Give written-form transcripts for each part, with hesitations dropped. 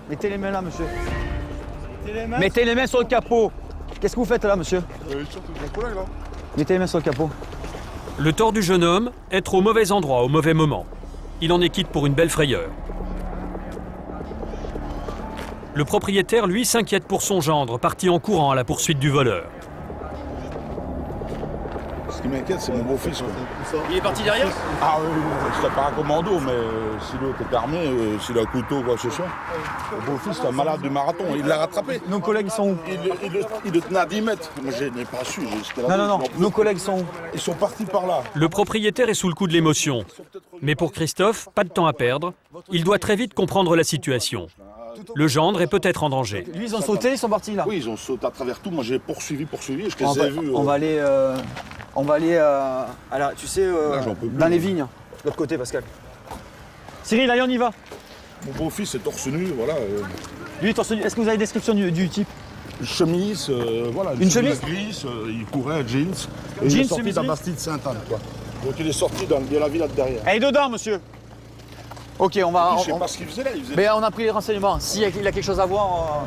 Mettez les mains là, monsieur. Mettez les mains sur le capot. Qu'est-ce que vous faites là, monsieur? Mettez les mains sur le capot. Le tort du jeune homme, être au mauvais endroit au mauvais moment. Il en est quitte pour une belle frayeur. Le propriétaire, lui, s'inquiète pour son gendre, parti en courant à la poursuite du voleur. Ce qui m'inquiète, c'est mon beau-fils. Il est parti derrière? Ah oui, c'était pas un commando, mais si l'autre est armé, s'il a un couteau ou quoi que ce soit. Mon beau-fils, c'est un malade du marathon, il l'a rattrapé. Nos collègues, ils sont où? Il le tenait à 10 mètres. Moi, je n'ai pas su. Non. Nos collègues sont où? Ils sont partis par là. Le propriétaire est sous le coup de l'émotion. Mais pour Christophe, pas de temps à perdre. Il doit très vite comprendre la situation. Le gendre est peut-être en danger. Lui, ils ont sauté, ils sont partis là. Oui, ils ont sauté à travers tout. Moi, j'ai poursuivi. Je les ai vus. On va aller à la, tu sais, j'en peux plus, dans les vignes, de l'autre côté, Pascal. Cyril, allez, on y va. Mon beau-fils est torse nu, voilà. Lui, torse nu. Est-ce que vous avez une description du type? Chemise, voilà. Une chemise grise, il courait, jeans. Et il Jeans, est sorti chemise de la Bastille de Sainte-Anne, quoi. Donc il est sorti de la villa de derrière. Elle est dedans, monsieur. Ok, on va. Je sais pas ce qu'il faisait là. Mais on a pris les renseignements. S'il a quelque chose à voir,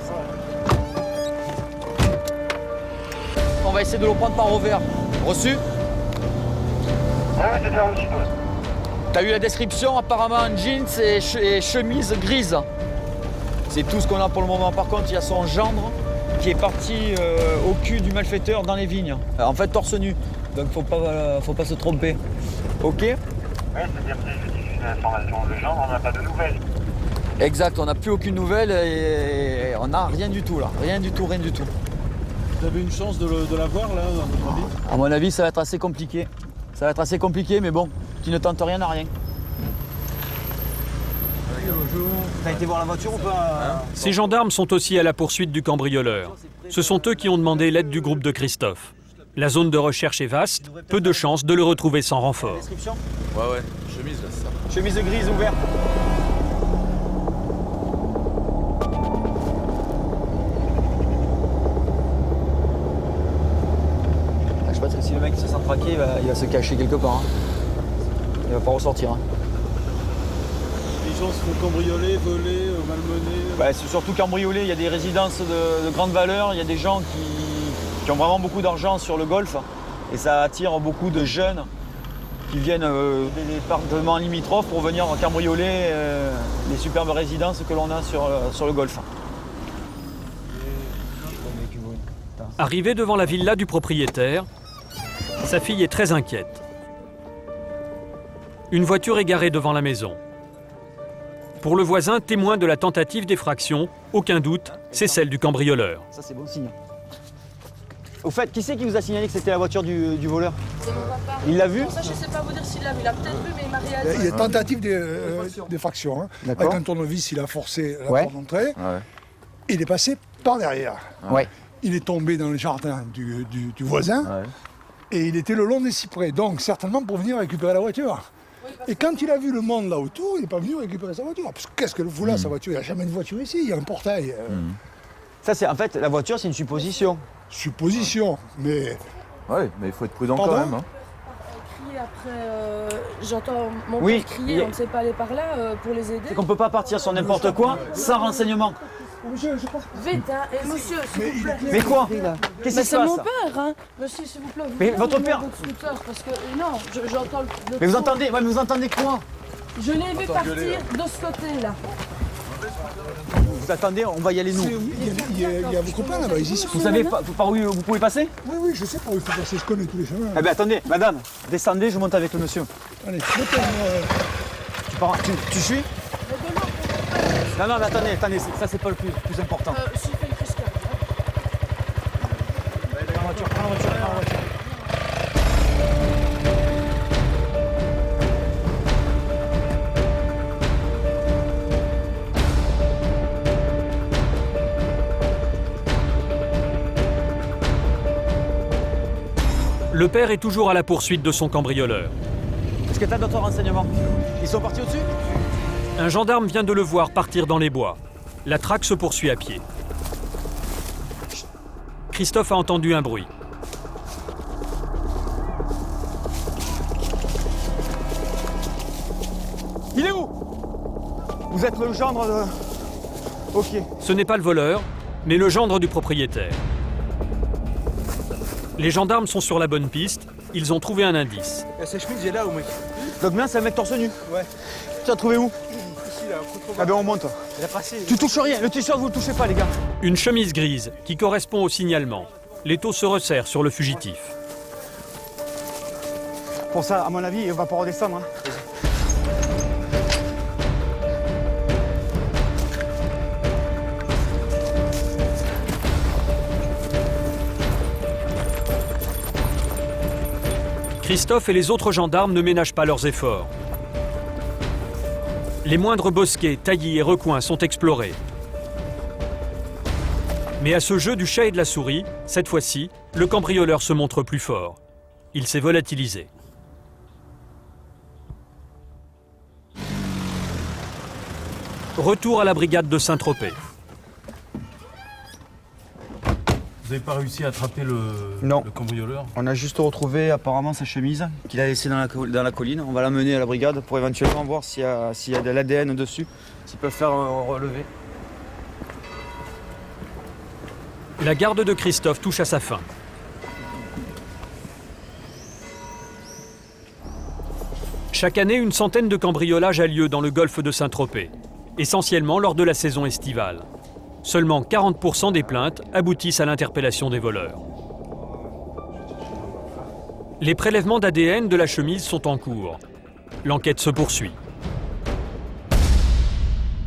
on va essayer de le prendre par revers. Reçu? Ouais, c'est bien reçu. T'as eu la description, apparemment jeans et chemise grise. C'est tout ce qu'on a pour le moment. Par contre, il y a son gendre qui est parti au cul du malfaiteur dans les vignes. En fait, torse nu. Donc faut pas se tromper. Ok? Ouais, c'est-à-dire que je diffuse l'information. Le genre, on n'a pas de nouvelles. Exact, on n'a plus aucune nouvelle et on n'a rien du tout là. Rien du tout. Vous avez une chance de l'avoir là, à votre avis? À mon avis, ça va être assez compliqué. Ça va être assez compliqué, mais bon, qui ne tente rien n'a rien. T'as été voir la voiture ou pas? Ces gendarmes sont aussi à la poursuite du cambrioleur. Ce sont eux qui ont demandé l'aide du groupe de Christophe. La zone de recherche est vaste, peu de chances de le retrouver sans renfort. Description? Ouais, chemise là, c'est ça. Chemise grise ouverte. Je sais pas si le mec se sent traqué, il va se cacher quelque part. Il va pas ressortir. Les gens se font cambrioler, voler, malmener. C'est surtout cambriolé, il y a des résidences de grande valeur, il y a des gens qui ont vraiment beaucoup d'argent sur le golf et ça attire beaucoup de jeunes qui viennent des départements limitrophes pour venir cambrioler les superbes résidences que l'on a sur le golf. Arrivé devant la villa du propriétaire, sa fille est très inquiète. Une voiture est garée devant la maison. Pour le voisin, témoin de la tentative d'effraction, aucun doute, c'est celle du cambrioleur. Ça, c'est bon signe. Au fait, qui c'est qui vous a signalé que c'était la voiture du voleur? C'est mon papa. Il l'a vu? Bon, ça, je sais pas vous dire s'il l'a vu. Il a peut-être vu, mais il m'a rien dit. Il y a tentative d'effraction. Hein. D'accord. Avec un tournevis, il a forcé la Ouais. porte d'entrée. Il est passé par derrière. Ouais. Il est tombé dans le jardin du voisin. Et il était le long des cyprès. Donc, certainement pour venir récupérer la voiture. Et quand il a vu le monde là autour, il n'est pas venu récupérer sa voiture. Parce que qu'est-ce que fout là, sa voiture? Il n'y a jamais de voiture ici, il y a un portail. Ça, c'est en fait, la voiture, c'est une supposition. Supposition, mais... Ouais, mais il faut être prudent Pardon quand même. Hein. Crier après, j'entends mon Oui, père crier, on ne sait pas aller par là pour les aider. C'est qu'on peut pas partir sur n'importe quoi sans renseignement. Vite, hein, et monsieur, s'il vous plaît. Mais quoi? Qu'est-ce qui se C'est passe? mon père, hein. Monsieur, s'il vous plaît. Mais vous votre mettez père- votre scooter, parce que, non, j'entends le Mais vous son. entendez? Ouais, mais vous entendez quoi? Je l'ai vu partir de ce côté-là. Vous attendez, on va y aller nous. Il y a vos copains là-bas, ils y sont. Vous savez par où vous pouvez passer? Oui, je sais par où il faut passer, je connais tous les chemins. Eh bien attendez, madame, descendez, je monte avec le monsieur. Allez, mettez-moi... Tu suis? Non, mais attendez, ça c'est pas le plus important. S'il fait le Christian. Prends la voiture. Le père est toujours à la poursuite de son cambrioleur. Est-ce que tu as d'autres renseignements? Ils sont partis au-dessus? Un gendarme vient de le voir partir dans les bois. La traque se poursuit à pied. Christophe a entendu un bruit. Il est où? Vous êtes le gendre Ok. Ce n'est pas le voleur, mais le gendre du propriétaire. Les gendarmes sont sur la bonne piste, ils ont trouvé un indice. Sa chemise, elle est là, ou mec? Dogman, c'est un mec torse nu. Ouais. Tu l'as trouvé où? Ici, là, un coup trop Ah ben on monte. Elle a passé. Tu touches rien, le t-shirt vous le touchez pas les gars. Une chemise grise qui correspond au signalement. L'étau se resserre sur le fugitif. Pour ça, à mon avis, on va pas redescendre. Hein. Christophe et les autres gendarmes ne ménagent pas leurs efforts. Les moindres bosquets, taillis et recoins sont explorés. Mais à ce jeu du chat et de la souris, cette fois-ci, le cambrioleur se montre plus fort. Il s'est volatilisé. Retour à la brigade de Saint-Tropez. Vous n'avez pas réussi à attraper le cambrioleur? On a juste retrouvé apparemment sa chemise qu'il a laissée dans la colline. On va l'amener à la brigade pour éventuellement voir s'il y a de l'ADN dessus, s'ils peuvent faire relever. La garde de Christophe touche à sa fin. Chaque année, une centaine de cambriolages a lieu dans le golfe de Saint-Tropez, essentiellement lors de la saison estivale. Seulement 40% des plaintes aboutissent à l'interpellation des voleurs. Les prélèvements d'ADN de la chemise sont en cours. L'enquête se poursuit.